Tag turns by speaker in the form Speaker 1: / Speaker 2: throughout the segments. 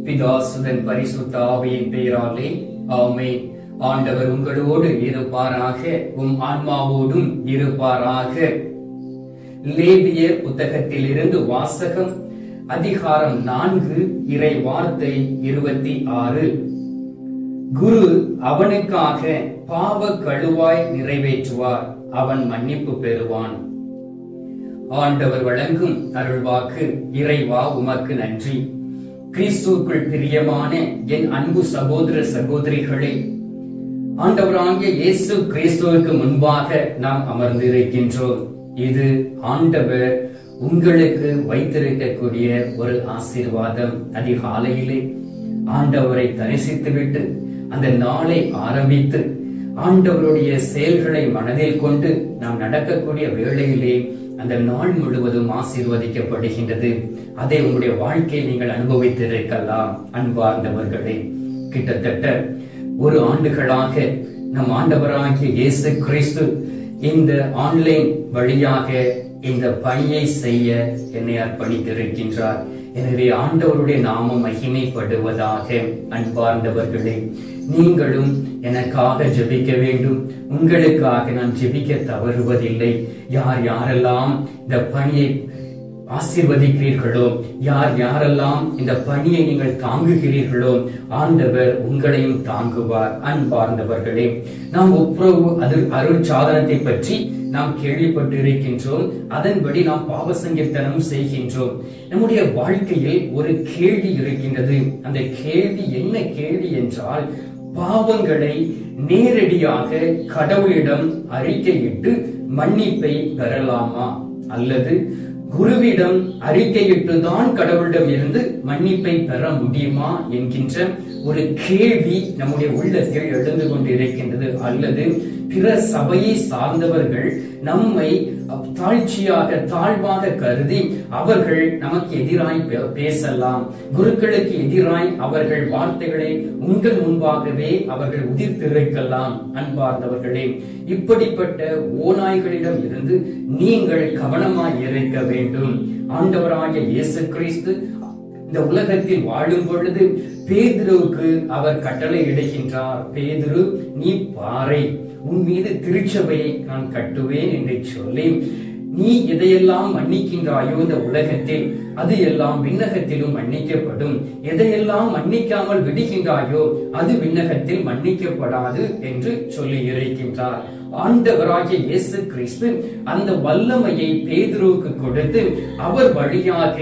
Speaker 1: பிதாசுதன் பரிசுத்த ஆவியின் பெயராலே ஆமென். ஆண்டவர் உங்களோடு இருப்பாராக, ஆன்மாவோடும் இருப்பாராக. லேவியர் புத்தகத்தில் இருந்து வாசகம், அதிகாரம் 4, இறை வார்த்தை 26. குரு அவனுக்காக பாவ கழுவாய் நிறைவேற்றுவார், அவன் மன்னிப்பு பெறுவான். ஆண்டவர் வழங்கும் அருள்வாக்கு. இறைவா உமக்கு நன்றி. கிறிஸ்துவுக்குள் பிரியமான என் அன்பு சகோதர சகோதரிகளே, ஆண்டவராகிய இயேசு கிறிஸ்துவுக்கு முன்பாக நாம் அமர்ந்திருக்கின்றோம். இது ஆண்டவர் உங்களுக்கு வைத்திருக்கக்கூடிய ஒரு ஆசீர்வாதம். அதிகாலையிலே ஆண்டவரை தரிசித்துவிட்டு அந்த நாளை ஆரம்பித்து ஆண்டவருடைய செயல்களை மனதில் கொண்டு நாம் நடக்கக்கூடிய வேளையிலே அந்த நாள் முழுவதும் ஆசீர்வதிக்கப்படுகின்றது. அதை உங்களுடைய வாழ்க்கையை நீங்கள் அனுபவித்திருக்கலாம். அன்பார்ந்தவர்களே, கிட்டத்தட்ட 1 ஆண்டுகளாக நம் ஆண்டவராகிய இயேசு கிறிஸ்து இந்த ஆன்லைன் வழியாக இந்த பணியை செய்ய என்னை அர்ப்பணித்திருக்கின்றார். எனவே ஆண்டவருடைய நாமம் மகிமைப்படுவதாக. அன்பார்ந்தவர்களே, நீங்களும் எனக்காக ஜெபிக்க வேண்டும். உங்களுக்காக நான் ஜெபிக்க தவறுவதில்லை. யார் யாரெல்லாம் இந்த பணியை ஆசீர்வதிக்கிறீர்களோ, யார் யாரெல்லாம் இந்த பணியை நீங்கள் தாங்குகிறீர்களோ, ஆண்டவர் உங்களையும் தாங்குவார். அன்பார்ந்தவர்களே, நாம் ஒப்புரவு அருள் சாதனத்தை பற்றி நாம் கேள்விப்பட்டிருக்கின்றோம். அதன்படி நாம் பாவ சங்கீர்த்தனம் செய்கின்றோம். நம்முடைய வாழ்க்கையில் ஒரு கேள்வி இருக்கின்றது. அந்த கேள்வி என்ன கேள்வி என்றால், பாவங்களை நேரடியாக கடவுளிடம் அறிக்கையிட்டு மன்னிப்பை பெறலாமா, அல்லது குருவிடம் அறிக்கையிட்டுதான் கடவுளிடம் இருந்து மன்னிப்பை பெற முடியுமா என்கின்ற ஒரு கேள்வி நம்முடைய உள்ளத்தில் எழுந்து கொண்டிருக்கின்றது. அல்லது பிற சபையை சார்ந்தவர்கள் நம்மை தாழ்வாக கருதி அவர்கள் நமக்கு எதிராய் பேசலாம். குருக்களுக்கு எதிராய் அவர்கள் வார்த்தைகளை உங்கள் முன்பாகவே அவர்கள் உதிர்த்திருக்கலாம். அன்பார்ந்தவர்களே, இப்படிப்பட்ட ஓநாய்களிடம் இருந்து நீங்கள் கவனமாய் இருக்க வேண்டும். ஆண்டவராகிய இயேசு கிறிஸ்து இந்த உலகத்தில் வாழும் பொழுது பேதுருவுக்கு அவர் கட்டளை இடுகின்றார். பேதுரு, நீ பாறை, உன் மீது திருச்சபையை நான் கட்டுவேன் என்று சொல்லி, நீ எதையெல்லாம் மன்னிக்கின்றாயோ இந்த உலகத்தில், அது எல்லாம் விண்ணகத்திலும் மன்னிக்கப்படும். எதையெல்லாம் மன்னிக்காமல் விடுகின்றாயோ அது விண்ணகத்தில் மன்னிக்கப்படாது என்று சொல்லி இருக்கின்றார். ஆண்டவராகிய இயேசு கிறிஸ்து அந்த வல்லமையை பேதுருவுக்கு கொடுத்து அவர் வழியாக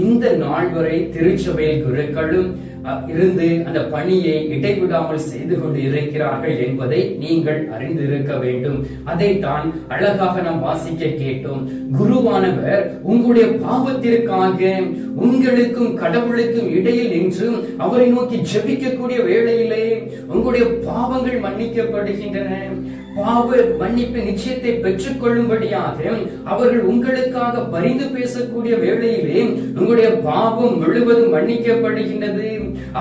Speaker 1: இந்த நாள் வரை திருச்சபையில் குருக்களும் இருந்து அந்த பணியை இடைவிடாமல் செய்து கொண்டு இருக்கிறார்கள் என்பதை நீங்கள் அறிந்திருக்க வேண்டும். அதைத்தான் அழகாக நாம் வாசிக்க கேட்டோம். குருவானவர் உங்களுடைய பாவத்திற்காக உங்களுக்கும் கடவுளுக்கும் இடையில் நின்று அவரை நோக்கி ஜெபிக்கக்கூடிய வேளையிலே உங்களுடைய பாவங்கள் மன்னிக்கப்படுகின்றன. பாவ மன்னிப்பு நிச்சயத்தை பெற்றுக் கொள்ளும்படியாக அவர்கள் உங்களுக்காக பரிந்து பேசக்கூடிய வேளையிலே உங்களுடைய பாவம் முழுவதும் மன்னிக்கப்படுகின்றது.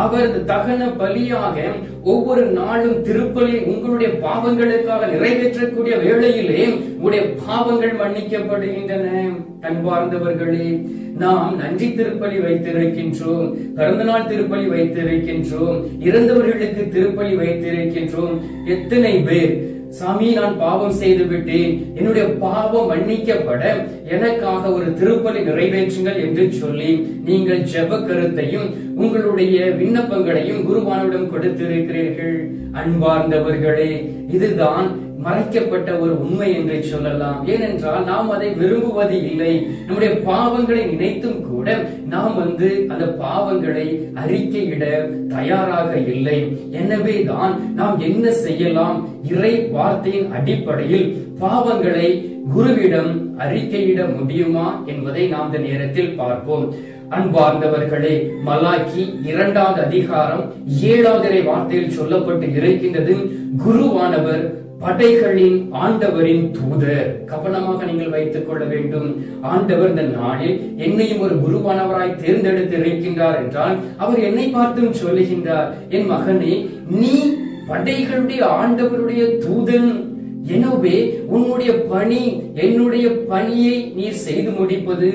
Speaker 1: அவர் தகன பலியாக ஒவ்வொரு நாளும் திருப்பலி உங்களுடைய பாவங்களுக்காக நிறைவேற்றக்கூடிய வேளையிலே உங்களுடைய பாவங்கள் மன்னிக்கப்படுகின்றன. அன்பார்ந்தவர்களே, நாம் நன்றி திருப்பலி வைத்திருக்கின்றோம், பிறந்தநாள் திருப்பலி வைத்திருக்கின்றோம், இறந்தவர்களுக்கு திருப்பலி வைத்திருக்கின்றோம். எத்தனை பேர், சாமி நான் பாவம் செய்து விட்டேன், என்னுடைய பாவம் மன்னிக்கப்பட எனக்காக ஒரு திருப்பலி நிறைவேற்றுங்கள் என்று சொல்லி நீங்கள் ஜெப கருத்தையும் உங்களுடைய விண்ணப்பங்களையும் குருவானிடம் கொடுத்திருக்கிறீர்கள். அன்பார்ந்தவர்களே, இதுதான் மறைக்கப்பட்ட ஒரு உண்மை என்று சொல்லலாம். ஏனென்றால் நாம் அதை விரும்புவது இல்லை. நம்முடைய பாவங்களை நினைத்தும் கூட நாம் அந்த பாவங்களை அறிக்கையிட தயாராக இல்லை. எனவே தான் நாம் என்ன செய்யலாம்? இறை வார்த்தையின் அடிப்படையில் பாவங்களை குருவிடம் அறிக்கையிட முடியுமா என்பதை நாம் இந்த நேரத்தில் பார்ப்போம். அன்பார்ந்தவர்களே, மலாக்கி 2வது அதிகாரம் 7வது வார்த்தையில் சொல்லப்பட்டு இருக்கின்றது, குருவானவர் படைகளின் ஆண்டவரின் தூதர். கவனமாக நீங்கள் வைத்துக் கொள்ள வேண்டும். ஆண்டவர் இந்த நாளில் என்னையும் ஒரு குருவானவராய் தேர்ந்தெடுத்து இருக்கின்றார் என்றால் அவர் என்னை பார்த்தும் சொல்லுகின்றார், என் மகனே, நீ படைகளுடைய ஆண்டவருடைய தூதன், எனவே உன்னுடைய பணி என்னுடைய பணியை நீ செய்து முடிப்பது.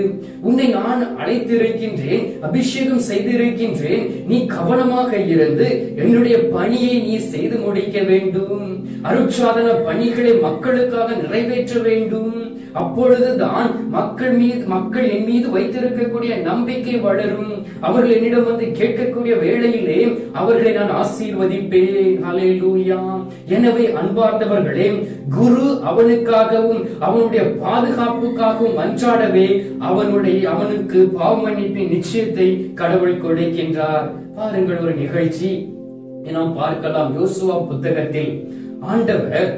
Speaker 1: உன்னை நான் அழைத்திருக்கின்றேன், அபிஷேகம் செய்திருக்கின்றேன். நீ கவனமாக இருந்து என்னுடைய பணியை நீ செய்து முடிக்க வேண்டும். அருட்சாதன பணிகளை மக்களுக்காக நிறைவேற்ற வேண்டும். அப்பொழுதுதான் மக்கள் என் மீது வைத்திருக்கக்கூடிய நம்பிக்கை வளரும். அவர்கள் என்னிடம் வந்து கேட்கக்கூடிய வேளையிலே அவர்களை நான் ஆசீர்வதிப்பேன். ஹல்லேலூயா. எனவே அன்பார்ந்தவர்களே, குரு அவனுக்காகவும் அவனுடைய பாதுகாப்புக்காகவும் மன்றாடவே அவனுக்கு பாவ மன்னிப்பின் நிச்சயத்தை கடவுள் கொடுக்கின்றார். பாருங்கள், ஒரு நிகழ்ச்சி நாம் பார்க்கலாம். யோசுவா புத்தகத்தில் ஆண்டவர்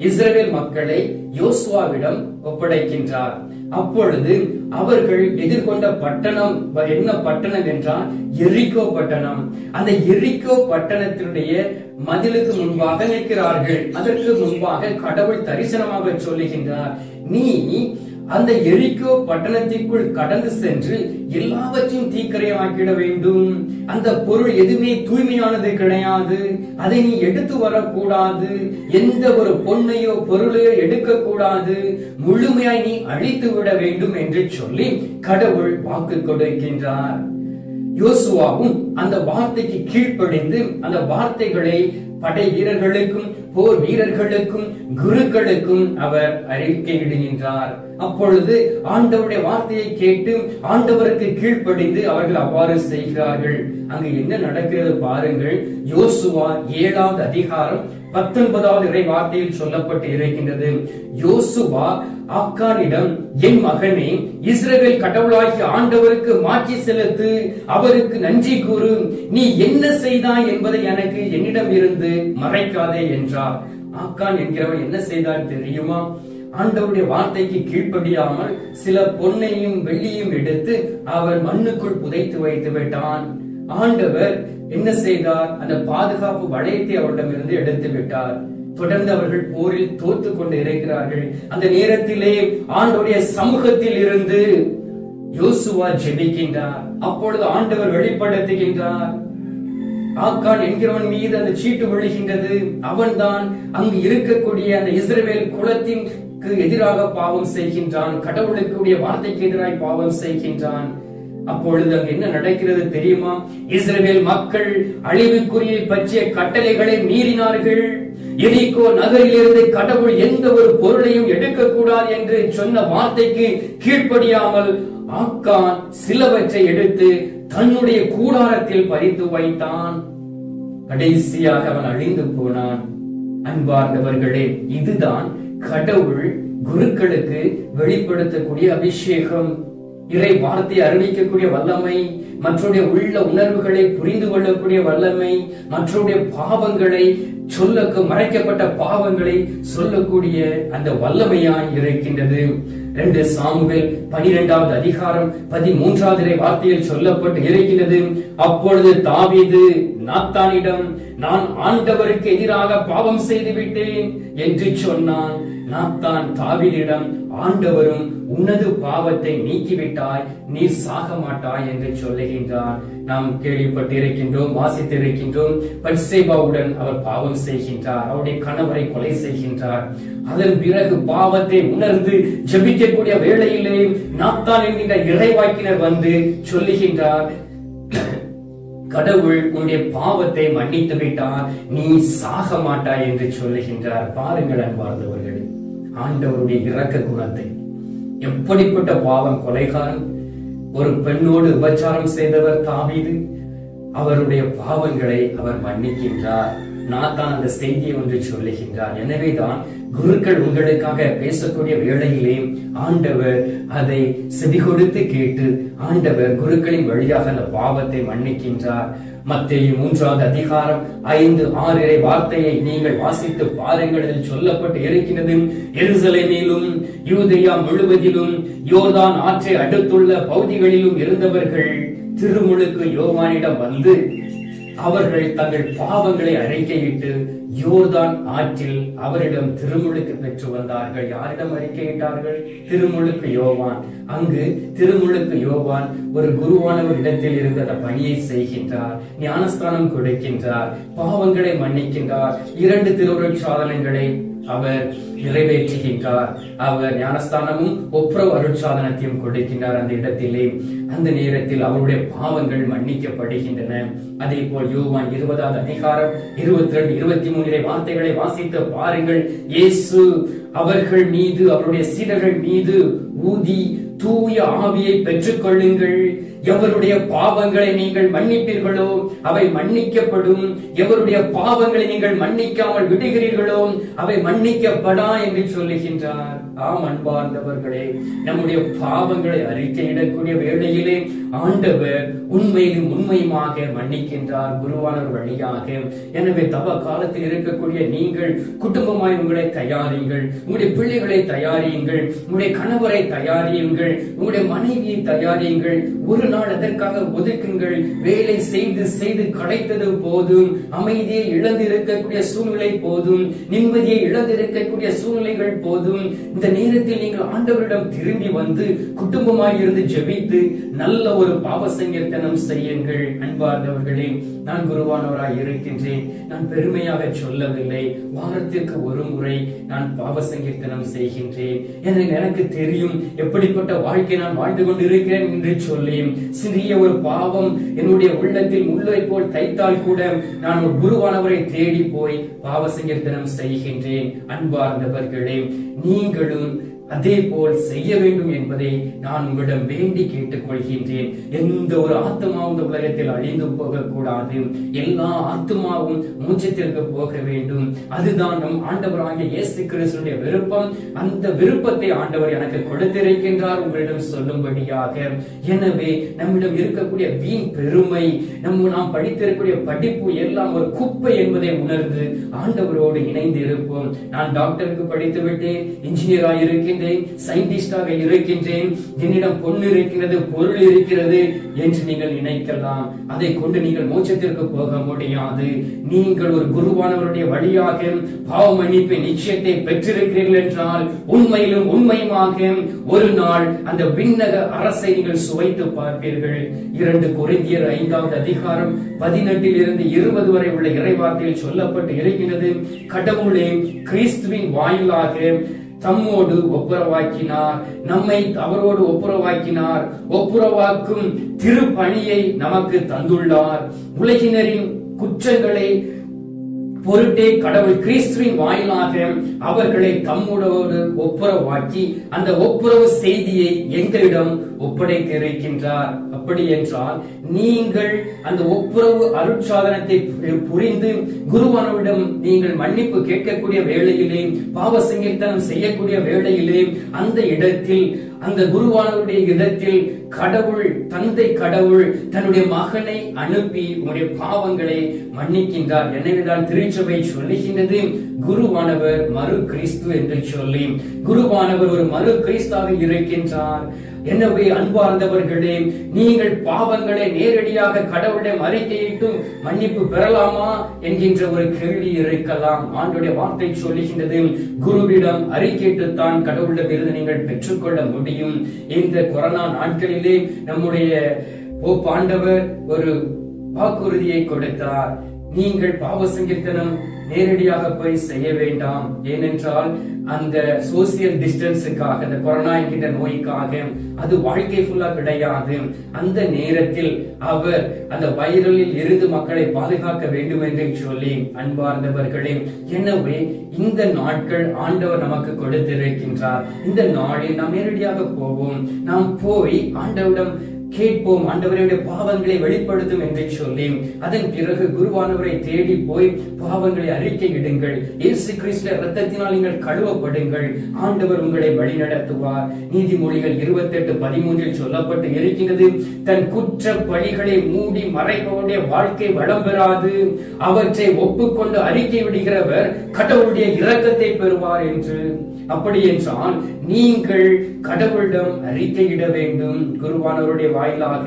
Speaker 1: இஸ்ரவேல் மக்களை யோசுவாவிடம் ஒப்படைக்கின்றார். அப்பொழுது அவர்கள் எதிர்கொண்ட பட்டணம் என்ன பட்டணம் என்றால் எரிகோ பட்டணம். அந்த எரிகோ பட்டணத்தினுடைய மதிலுக்கு முன்பாக நிற்கிறார்கள். அதற்கு முன்பாக கடவுள் தரிசனமாக சொல்லுகின்றார், நீ அந்த எரிகோ பட்டணத்திற்குள் கடந்து சென்று எல்லாவற்றையும் தீக்கிரையாக்கிட வேண்டும். அந்த பொருள் எதுவுமே தூய்மையானது கிடையாது. அதை நீ எடுத்து வரக்கூடாது. எந்த ஒரு பொன்னையோ பொருளையோ எடுக்க கூடாது. முழுமையாய் நீ அழித்து விட வேண்டும் என்று சொல்லி கடவுள் வாக்கு கொடுக்கின்றார். யோசுவாவும் அந்த வார்த்தைக்கு கீழ்ப்படிந்து அந்த வார்த்தைகளை படை வீரர்களுக்கும் போர் வீரர்களுக்கும் குருக்களுக்கும் அவர் அறிக்கையிடுகின்றார். அப்பொழுது ஆண்டவருடைய வார்த்தையை கேட்டு ஆண்டவருக்கு கீழ்ப்படிந்து அவர்கள் அவ்வாறு செய்கிறார்கள். அங்கு என்ன நடக்கிறது பாருங்கள். யோசுவா 7வது அதிகாரம் 19வது இறை வார்த்தையில் சொல்லப்பட்டு இருக்கின்றது. யோசுவா ஆக்கானிடம், என் மகனே, இஸ்ரவேல் கடவுளாகிய ஆண்டவருக்கு மாட்சி செலுத்து, அவருக்கு நன்றி கூறு. நீ என்ன செய்தாய் என்பதை எனக்கு என்னிடம் இருந்து மறைக்காதே என்றார். ஆக்கான் என்கிறவன் என்ன செய்தான் தெரியுமா? ஆண்டவருடைய வார்த்தைக்கு கீழ்ப்படியாமல் சில பொன்னையும் வெள்ளியும் எடுத்து அவன் மண்ணுக்குள் புதைத்து வைத்து விட்டான். ஆண்டவர் என்ன செய்தார்? அந்த பாதுகாப்பு வளையத்தை அவரிடமிருந்து எடுத்து விட்டார். தொடர்ந்து அவர்கள் போரில் தோற்று கொண்டு இருக்கிறார்கள். அந்த நேரத்திலே ஆண்டவருடைய சமூகத்தில் இருந்து யோசுவா ஜெபிக்கின்றார். அப்பொழுது ஆண்டவர் வெளிப்படுத்துகின்றார். ஆக்கான் என்கிறவன் மீது அந்த சீட்டு விழுகின்றது. அவன்தான் அங்கு இருக்கக்கூடிய அந்த இஸ்ரவேல் குலத்திற்கு எதிராக பாவம் செய்கின்றான். கடவுளுக்குடைய வார்த்தைக்கு எதிராக பாவம் செய்கின்றான். அப்பொழுது அங்கு என்ன நடக்கிறது தெரியுமா? இஸ்ரவேல் மக்கள் அழிவுக்குரிய பற்றிய கட்டளைகளை மீறினார்கள். எரிகோ நகரிலிருந்து கடவுள் எந்த ஒரு பொருளையும் எடுக்கக்கூடாது என்று சொன்ன வார்த்தைக்கு கீழ்ப்படியாமல் ஆக்கான் சிலவற்றை எடுத்து தன்னுடைய கூடாரத்தில் பறித்து வைத்தான். கடைசியாக அவன் அழிந்து போனான். அன்பார்ந்தவர்களே, இதுதான் கடவுள் குருக்களுக்கு வெளிப்படுத்தக்கூடிய அபிஷேகம். இறை வார்த்தை அறிவிக்கக்கூடிய வல்லமை, மற்றவருடைய உள்ள உணர்வுகளை புரிந்து கொள்ளக்கூடிய வல்லமை, மற்றவருடைய பாவங்களை மறைக்கப்பட்ட பாவங்களை சொல்லக்கூடிய அந்த வல்லமையாய் இருக்கின்றது. 2 சாமுவேல் 12வது அதிகாரம் 13வது இறை வார்த்தையில் சொல்லப்பட்டு இருக்கின்றது. அப்பொழுது தாவீது நாத்தானிடம், நான் ஆண்டவருக்கு எதிராக பாவம் செய்து விட்டேன் என்று சொன்னான். நாத்தான் தாவீதிடம், ஆண்டவரும் உனது பாவத்தை நீக்கிவிட்டாய், நீ சாக மாட்டாய் என்று சொல்லுகின்றார். நாம் கேள்விப்பட்டிருக்கின்றோம், வாசித்திருக்கின்றோம். பத்சேபாவுடன் அவர் பாவம் செய்கின்றார். அவருடைய கணவரை கொலை செய்கின்றார். அதன் பிறகு பாவத்தை உணர்ந்து ஜெபிக்கக்கூடிய வேளையிலே நாத்தான் என்கின்ற இறைவாக்கினர் வந்து சொல்லுகின்றார், கடவுள் உன்னுடைய பாவத்தை மன்னித்து விட்டார், நீ சாக மாட்டாய் என்று சொல்லுகின்றார். பாருங்கள் அன்பார்ந்தவர்களே, ஆண்டவருடைய இரக்க குணத்தை. எப்படிப்பட்ட பாவம்! கொலைகாரன், ஒரு பெண்ணோடு விபச்சாரம் செய்தவர் தாவீது, அவருடைய பாவங்களை அவர் மன்னிக்கின்றார். நாத்தான் அந்த செய்தியை ஒன்று சொல்லுகின்றார். எனவேதான் குருக்கள் உங்களுக்காக பேசக்கூடிய வேளையிலே ஆண்டவர் அதை செவி கொடுத்து கேட்டு ஆண்டவர் குருக்களின் வழியாக அந்த பாவத்தை மன்னிக்கின்றார். மத்தேயு 3வது அதிகாரம் 5-6 இறை வார்த்தையை நீங்கள் வாசித்து பாருங்கள். அதில் சொல்லப்பட்டு இருக்கின்றது, எருசலேமிலும் யூதேயா முழுவதிலும் யோர்தான் ஆற்றை அடுத்துள்ள பகுதிகளிலும் இருந்தவர்கள் திருமுழுக்கு யோவானிடம் வந்து அவர்கள் தங்கள் பாவங்களை அறிக்கையிட்டு யோர்தான் ஆற்றில் அவரிடம் திருமுழுக்கு பெற்று வந்தார்கள். யாரிடம் அறிக்கையிட்டார்கள்? திருமுழுக்கு யோவான். அங்கு திருமுழுக்கு யோவான் ஒரு குருவானவர் இடத்தில் இருந்த அந்த பணியை செய்கின்றார். ஞானஸ்தானம் கொடுக்கின்றார், பாவங்களை மன்னிக்கின்றார், 2 திருவுருட்சாதனங்களை அவர் நிறைவேற்றுகின்றார். அவர் ஞானஸ்தானமும் ஒப்புரவு அருட்சாதனத்தையும் கொடுக்கின்றார். அந்த இடத்திலே அந்த நேரத்தில் அவருடைய பாவங்கள் மன்னிக்கப்படுகின்றன. அதே போல் யோவான் 20வது அதிகாரம் 22, 23 வார்த்தைகளை வாசித்து பாருங்கள். இயேசு அவர்கள் மீது, அவருடைய சீடர்கள் மீது ஊதி தூய ஆவியை பெற்றுக் கொள்ளுங்கள். எவருடைய பாவங்களை நீங்கள் மன்னிப்பீர்களோ அவை மன்னிக்கப்படும். எவருடைய பாவங்களை நீங்கள் மன்னிக்காமல் விடுகிறீர்களோ அவை மன்னிக்கப்படா என்று சொல்லுகின்றார். ஆம் அன்பார்ந்தவர்களே, நம்முடைய பாவங்களை அறிக்கையிடக்கூடிய வேளையிலே ஆண்டவர் உண்மையிலும் உண்மையுமாக மன்னிக்கின்றார் குருவானவர் வழியாக. எனவே தவ காலத்தில் இருக்கக்கூடிய நீங்கள் குடும்பமாய் உங்களை தயாரியுங்கள், உங்களுடைய பிள்ளைகளை தயாரியுங்கள், உங்களுடைய கணவரை தயாரியுங்கள், உங்களுடைய மனைவியை தயாரியுங்கள். ஒரு நாள் அதற்காக ஒதுக்குங்கள். வேலை செய்து செய்து களைத்தது போதும், அமைதியை இழந்து இருக்கக்கூடிய சூழ்நிலை போதும், நிம்மதியை இழந்து இருக்கக்கூடிய சூழ்நிலைகள் போதும். இந்த நேரத்தில் நீங்கள் ஆண்டவரிடம் திரும்பி வந்து குடும்பமாய் இருந்து ஜெபித்து நல்ல ஒரு பாவ சங்கீர்த்தனம் செய்யுங்கள். அன்பார்ந்தவர்களே, நான் குருவானவராய் இருக்கின்றேன். நான் பெருமையாக சொல்லவில்லை. வாரத்திற்கு ஒரு முறை நான் பாவ சங்கீர்த்தனம் செய்கின்றேன். எனக்கு தெரியும் எப்படிப்பட்ட வாழ்க்கை நான் வாழ்ந்து கொண்டிருக்கிறேன் என்று சொல்லி சிறிய ஒரு பாவம் என்னுடைய உள்ளத்தில் முல்லை போல் தைத்தால் கூட நான் ஒரு குருவானவரை தேடி போய் பாவ சங்கீர்த்தனம் செய்கின்றேன். அன்பார்ந்தவர்களே, நீங்களும் அதே போல் செய்ய வேண்டும் என்பதை நான் உங்களிடம் வேண்டி கேட்டுக் கொள்கின்றேன். எந்த ஒரு ஆத்மாவும் இந்த உலகத்தில் அழிந்து போகக்கூடாது. எல்லா ஆத்மாவும் மூச்சத்திற்கு போக வேண்டும். அதுதான் நம் ஆண்டவராகிய இயேசு கிறிஸ்துவினுடைய விருப்பம். அந்த விருப்பத்தை ஆண்டவர் எனக்கு கொடுத்திருக்கின்றார் உங்களிடம் சொல்லும்படியாக. எனவே நம்மிடம் இருக்கக்கூடிய வீண் பெருமை, நாம் படித்திருக்கக்கூடிய படிப்பு எல்லாம் ஒரு குப்பை என்பதை உணர்ந்து ஆண்டவரோடு இணைந்து இருப்போம். நான் டாக்டருக்கு படித்து விட்டேன், இன்ஜினியராக இருக்கின்றேன், சயின்டிஸ்டாக இருக்கின்றேன், என்னிடம் பொண்ணு இருக்கிறது, பொருள் இருக்கிறது என்று நீங்கள் நினைக்கலாம். அதை கொண்டு நீங்கள் மோட்சத்திற்கு போக முடியாது. நீங்கள் ஒரு குருவானவருடைய வழியாக பாவ மன்னிப்பு நிச்சயத்தை பெற்றிருக்கிறீர்கள் என்றால் உண்மையிலும் உண்மையுமாக ஒரு நாள் அந்த விண்ணக அரசை நீங்கள் சுவைத்து பார்ப்பீர்கள். 2 கொரிந்தியர் 5வது அதிகாரம் 18 - 20 வரை உள்ள இறைவார்த்தையில் சொல்லப்பட்டு இருக்கின்றது. கடவுளே கிறிஸ்துவின் வாயிலாக தம்மோடு ஒப்புரவாக்கினார், நம்மை அவரோடு ஒப்புரவாக்கினார், ஒப்புரவாக்கும் திருப்பணியை நமக்கு தந்துள்ளார். உலகினரின் குற்றங்களை பொருட்டே கடவுள் கிறிஸ்துவின் வாயிலாக அவர்களை தம்மோடு ஒப்புரவாக்கி அந்த ஒப்புரவு செய்தியை எங்களிடம் ஒப்படைத்திருக்கின்றார். அப்படி என்றால் நீங்கள் அந்த ஒப்புரவு அருட்சாதனத்தை புரிந்து குருவானவரிடம் நீங்கள் மன்னிப்பு கேட்கக்கூடிய வேளையிலே, பாவ சங்கீர்த்தனம் செய்யக்கூடிய வேளையிலே, அந்த இடத்தில் அந்த குருவானவருடைய இடத்தில் கடவுள், தந்தை கடவுள் தன்னுடைய மகனை அனுப்பி உங்களுடைய பாவங்களை மன்னிக்கின்றார். எனவேதான் திருச்சபை சொல்லுகின்றது குருவானவர் மறு கிறிஸ்து என்று சொல்லி. குருவானவர் ஒரு மறு கிறிஸ்தாக இருக்கின்றார். எனவே அன்பார்ந்தவர்களே, நீங்கள் பாவங்களை நேரடியாக கடவுளிடம் அறிக்கையிட்டு மன்னிப்பு பெறலாமா என்கின்ற ஒரு கேள்வி இருக்கலாம். ஆண்டவருடைய வார்த்தை சொல்லுகின்றது குருவிடம் அறிக்கையிட்டுத்தான் கடவுளிடம் இருந்து நீங்கள் பெற்றுக்கொள்ள முடியும். இந்த கொரோனா நாட்களிலே நம்முடைய போப் ஆண்டவர் ஒரு வாக்குறுதியை கொடுத்தார். நீங்கள் பாவ சங்கீர்த்தனம் நேரடியாக போய் செய்ய வேண்டாம். ஏனென்றால் அந்த சோசியல் டிஸ்டன்ஸுக்காக, அந்த கொரோனா என்கின்ற நோய்க்காக அது வாழ்க்கை ஃபுல்லா கிடையாது. அந்த நேரத்தில் அவர் அந்த வைரலில் இருந்து மக்களை பாதுகாக்க வேண்டும் என்று சொல்லி. அன்பார்ந்தவர்களே, எனவே இந்த நாட்கள் ஆண்டவர் நமக்கு கொடுத்திருக்கின்றார். இந்த நாளில் நாம் நேரடியாக போவோம். நாம் போய் ஆண்டவரிடம் கேட்போம், ஆண்டவருடைய பாவங்களை வெளிப்படுத்தும் என்று சொல்லி. அதன் பிறகு குருவானவரை தேடி போய் பாவங்களை அறிக்கையிடுங்கள். இயேசு கிறிஸ்துவின் இரத்தத்தினால் நீங்கள் கழுவப்படுங்கள். ஆண்டவர் உங்களை வழிநடத்துவார். நீதிமொழிகள் 28:13 சொல்லப்பட்டு இருக்கின்றது, தன் குற்ற பழிகளை மூடி மறைப்பவருடைய வாழ்க்கை வளம் பெறாது, அவற்றை ஒப்புக்கொண்டு அறிக்கை விடுகிறவர் கடவுளுடைய இரக்கத்தை பெறுவார் என்று. அப்படி என்றால் நீங்கள் கடவுளிடம் அறிக்கையிட வேண்டும் குருவானவருடைய வாயிலாக.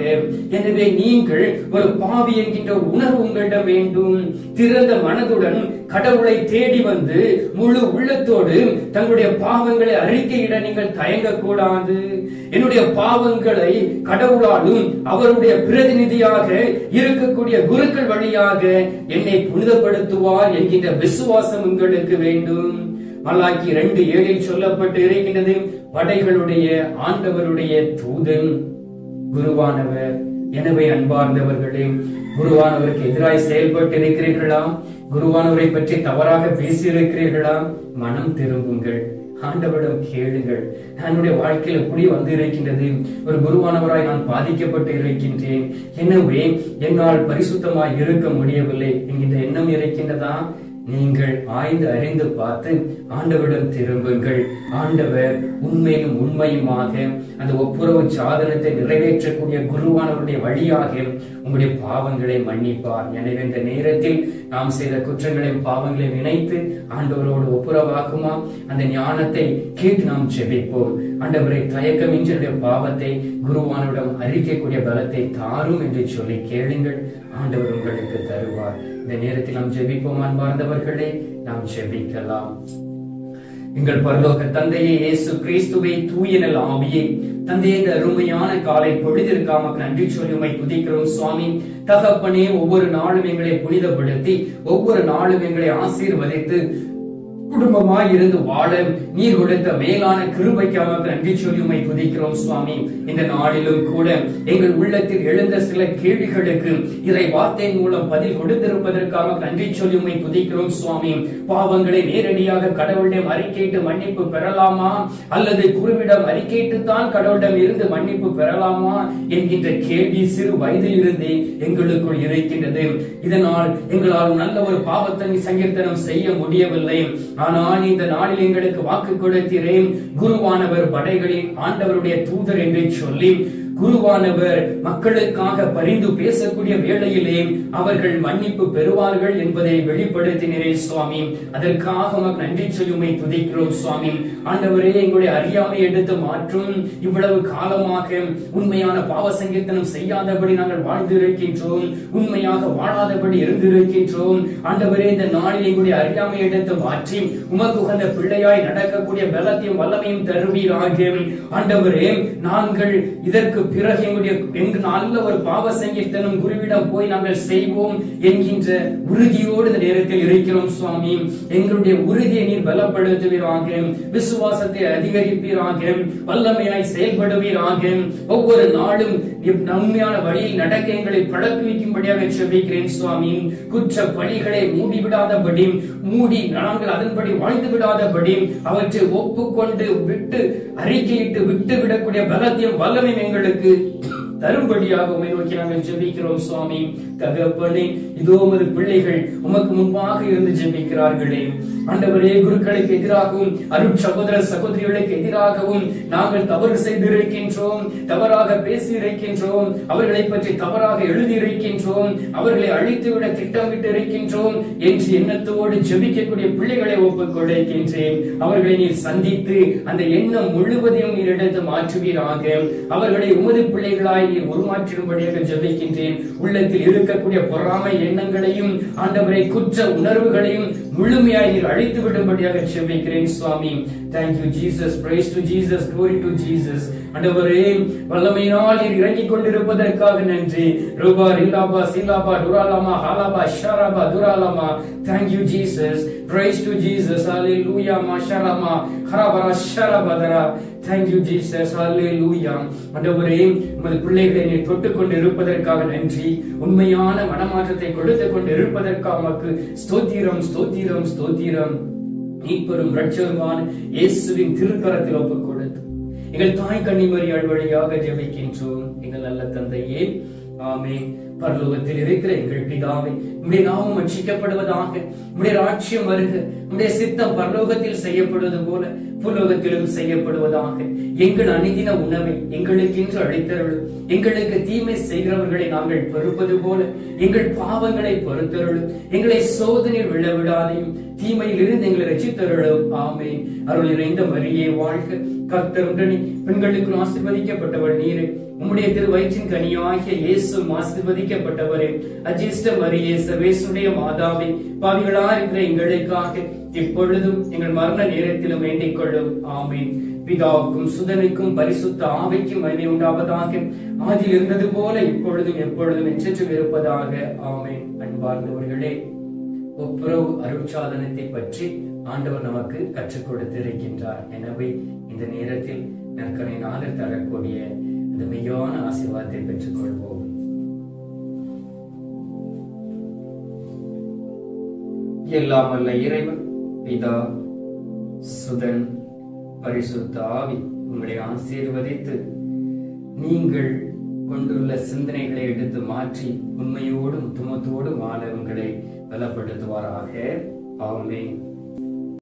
Speaker 1: எனவே நீங்கள் ஒரு பாவி என்கின்ற உணர்வு உங்களிடம் வேண்டும். திறந்த மனதுடன் கடவுளை தேடி வந்து முழு உள்ளத்தோடு தங்களுடைய பாவங்களை அறிக்கையிட நீங்கள் தயங்கக்கூடாது. என்னுடைய பாவங்களை கடவுளாலும் அவருடைய பிரதிநிதியாக இருக்கக்கூடிய குருக்கள் வழியாக என்னை புனிதப்படுத்துவார் என்கின்ற விசுவாசம் உங்களுக்கு வேண்டும். மலாக்கி 2:7 சொல்லப்பட்டு இருக்கின்றது, படைகளுடைய ஆண்டவருடைய தூதன் குருவானவர். எனவே அன்பார்ந்தவர்களே, குருவானவருக்கு எதிராய் செயல்பட்டு இருக்கிறீர்களா? குருவானவரை பற்றி தவறாக பேசி இருக்கிறீர்களா? மனம் திரும்புங்கள், ஆண்டவரிடம் கேளுங்கள். என்னுடைய வாழ்க்கையில எப்படி வந்து இருக்கின்றது? ஒரு குருவானவராய் நான் பாதிக்கப்பட்டு இருக்கின்றேன், எனவே என்னால் பரிசுத்தமாய் இருக்க முடியவில்லை என்கின்ற எண்ணம் இருக்கின்றதா? நீங்கள் ஆய்ந்து அறிந்து பார்த்து ஆண்டவரிடம் திரும்புங்கள். ஆண்டவர் உண்மையும் உண்மையுமாக அந்த ஒப்புரவு சாதனத்தை நிறைவேற்றக்கூடிய குருவானவருடைய வழியாக உங்களுடைய பாவங்களை மன்னிப்பார். எனவே இந்த நேரத்தில் நாம் செய்த குற்றங்களையும் பாவங்களையும் நினைத்து ஆண்டவரோடு ஒப்புரவாகுமா அந்த ஞானத்தை கேட்டு நாம் ஜெபிப்போம். ஆண்டவரை தயக்கமின்றி என்னுடைய பாவத்தை குருவானவரிடம் அறிக்கைக்கூடிய பலத்தை தாரும் என்று சொல்லி கேளுங்கள். ஆண்டவர் உங்களுக்கு தருவார். இந்த நேரத்தில் நாம் ஜெபிப்போம். அன்பார்ந்தவர்களே, நாம் ஜெபிக்கலாம். எங்கள் பரலோக தந்தையே, இயேசு கிறிஸ்துவே, தூயனல் ஆவியே, தந்தையே, இந்த அருமையான காலை பொழுதிற்காக நன்றி சொல்லி உம்மை துதிக்கிறோம் சுவாமி. தகப்பனே, ஒவ்வொரு நாளும் எங்களை புனிதப்படுத்தி ஒவ்வொரு நாளும் எங்களை ஆசீர்வதித்து குடும்பமாய் இருந்து வாழ நீர் கொடுத்த மேலான கிருபைக்காக நன்றி சொல்லி உம்மை துதிக்கிறோம் சுவாமி. இந்த நாளிலும் கூட எங்கள் உள்ளத்தில் எழுந்த சில கேள்விகளுக்கு இறை வார்த்தையின் மூலம் பதில் கொடுத்திருப்பதற்காக நன்றி சொல்லி உம்மை துதிக்கிறோம் சுவாமி. பாவங்களை நேரடியாக கடவுளிடம் அறிக்கையிட்டு மன்னிப்பு பெறலாமா, அல்லது குருவிடம் அறிக்கையிட்டு தான் கடவுளிடம் இருந்து மன்னிப்பு பெறலாமா என்கின்ற கேள்வி சிறு வயதில் இருந்தே எங்களுக்குள் இருக்கின்றது. இதனால் எங்களால் நல்ல ஒரு பாவத்தை சங்கீர்த்தனம் செய்ய முடியவில்லை. ஆனால் இந்த நாளில் எங்களுக்கு வாக்கு கொடுக்கிறேன், குருவானவர் படைகளின் ஆண்டவருடைய தூதர் என்று சொல்லி குருவானவர் மக்களுக்காக பரிந்து பேசக்கூடிய வேளையிலே அவர்கள் மன்னிப்பு பெறுவார்கள் என்பதை வெளிப்படுத்தினரே சுவாமி. அதற்காக நன்றி சொல்லி உம்மை துதிக்கிறோம் சுவாமி. ஆண்டவரே, எங்களுடைய அறியாமை எடுத்து மாற்றும். இவ்வளவு காலமாக உண்மையான பாவ சங்கீர்த்தனம் செய்யாதபடி நாங்கள் வாழ்ந்து இருக்கின்றோம், உண்மையாக வாழாதபடி இருந்திருக்கின்றோம். ஆண்டவரே, இந்த நாளில் எங்களுடைய அறியாமை எடுத்து மாற்றி உமக்கு உகந்த பிள்ளையாய் நடக்கக்கூடிய பலத்தையும் வல்லமையும் தருவீராக. ஆண்டவரே, நாங்கள் இதற்கு பிறகு எங்களுடைய நல்ல ஒரு பாவ சங்கீர்த்தனம் குருவிடம் போய் நாங்கள் செய்வோம் என்கின்ற உறுதியோடு இந்த நேரத்தில் இருக்கிறோம் சுவாமி. எங்களுடைய உறுதியை நீர் பலப்படுத்துவீராக, விசுவாசத்தை அதிகரிப்பீராக, வல்லமையாய் செயல்படுவீராக. ஒவ்வொரு நாளும் உண்மையான வழியில் நடக்க எங்களை பழக்குவிக்கும்படியாக செபிக்கிறேன் சுவாமி. குற்ற பழிகளை மூடிவிடாதபடி, நாங்கள் அதன்படி வாழ்ந்து விடாதபடி அவற்றை ஒப்புக்கொண்டு விட்டு அறிக்கையிட்டு விட்டு விடக்கூடிய பலத்தையும் வல்லமையும் எங்களுக்கு தரும்படியாக உம்மை நோக்கி நாங்கள் ஜெபிக்கிறோம் சுவாமி. தகப்பனே, இதோ உமது பிள்ளைகள் உமக்கு முன்பாக இருந்து ஜெபிக்கிறார்களே. ஆண்டவரே, குருக்களுக்கு எதிராகவும் அருட்சகோதர சகோதரிகளுக்கு எதிராகவும் நாங்கள் தவறு செய்திருக்கின்றோம், தவறாக பேசி இருக்கின்றோம், அவர்களை பற்றி தவறாக எழுதி இருக்கின்றோம், அவர்களை அழித்துவிட திட்டமிட்டு இருக்கின்றோம் என்று எண்ணத்தோடு ஜெபிக்கக்கூடிய பிள்ளைகளை ஒப்புக் கொடுக்கின்றேன். அவர்களை நீர் சந்தித்து அந்த எண்ணம் முழுவதையும் நீர் எடுத்து மாற்றுவீராக. அவர்களை உமது பிள்ளைகளாய் நீர் உருமாற்றிடும்படியாக ஜெபிக்கின்றேன். உள்ளத்தில் இருக்கக்கூடிய பொறாமை எண்ணங்களையும் ஆண்டவரை குற்ற உணர்வுகளையும் முழுமையாய் நீர் அழித்து விடும்படியாக ஜெபிக்கிறேன் சுவாமி. Thank you Jesus, praise to Jesus, glory to Jesus. ஆண்டவரே, வல்லமையினால் நீர் இறங்கிக் கொண்டிருப்பதற்காக நன்றி. ரூபா ரிலாபா சிலாபா துராலாமா ஹாலாபா ஷராபா துராலாமா. Thank you Jesus, praise to Jesus, hallelujah மாஷராமா ஹராபரா ஷராபதரா. Thank you Jesus, hallelujah. ஆண்டவரே, உமது பிள்ளைகளை நீர் தொட்டுக் கொண்டு இருப்பதற்காக நன்றி. உண்மையான மனமாற்றத்தை கொடுத்துக் கொண்டு இருப்பதற்காக ஸ்தோத்திரம் ஸ்தோத்திரம் ஸ்தோத்திரம். மீட்பெரும் இரட்சகருமான இயேசுவின் திருக்கரத்தில் ஒப்புக் கொடுத்து எங்கள் தாய் கன்னிமரியாள் வழியாக ஜெபிக்கின்றோம் எங்கள் நல்ல தந்தையே, ஆமென். பரலோகத்தில் இருக்கிற எங்கள் பிதாவே, உம்முடைய நாமம் ரட்சிக்கப்படுவதாக, உம்முடைய ராஜ்யம் வருக, உம்முடைய சித்தம் பரலோகத்தில் செய்யப்படுவது போல பூலோகத்திலும் செய்யப்படுவதாக. எங்கள் அனுதின உணவை எங்களுக்கு இன்று அளித்தருளும். எங்களுக்கு தீமை செய்கிறவர்களை நாங்கள் பொறுப்பது போல எங்கள் பாவங்களை பொறுத்தருளும். எங்களை சோதனையில் விழவிடாதையும் தீமையில் இருந்து எங்களை ரட்சித்தருளும். ஆமென். அருள் நிறைந்த மரியே வாழ்க, கர்த்தர் உடனே பெண்களுக்கு ஆசீர்வதிக்கப்பட்டவள் நீரே. உம்முடைய திருவயிற்றின் கனியாகிய இயேசுவும் ஆசீர்வதிக்கப்பட்டவரே. அஜிஷ்ட மரியே, சர்வேசுடைய மாதாவே, பாவிகளா இருக்கிற எங்களுக்காக இப்பொழுதும் எங்கள் மரண நேரத்திலும் வேண்டிக் கொள்ளும். ஆமென். பிதாவுக்கும் சுதனுக்கும் பரிசுத்த ஆவிக்கும் மகிமை உண்டாவதாக. ஆதியில் இருந்தது போல இப்பொழுதும் எப்பொழுதும் என்றென்றும் இருப்பதாக. ஆமென். அன்பார்ந்தவர்களே, ஒப்புரவு அருட்சாதனத்தை பற்றி ஆண்டவர் நமக்கு கற்றுக் கொடுத்திருக்கின்றார். எனவே இந்த நேரத்தில் நற்கருணைநாதர் தரக்கூடிய இந்த மெய்யான ஆசீர்வாதத்தை பெற்றுக் கொள்வோம். எல்லாம் வல்ல இறைவன் பிதா, சுதன், பரிசுத்த ஆவி உங்களை ஆசீர்வதித்து நீங்கள் கொண்டுள்ள சிந்தனைகளை எடுத்து மாற்றி உண்மையோடும் துமத்தோடும் வாழ உங்களை பலப்படுத்துவாராக. ஆமென்.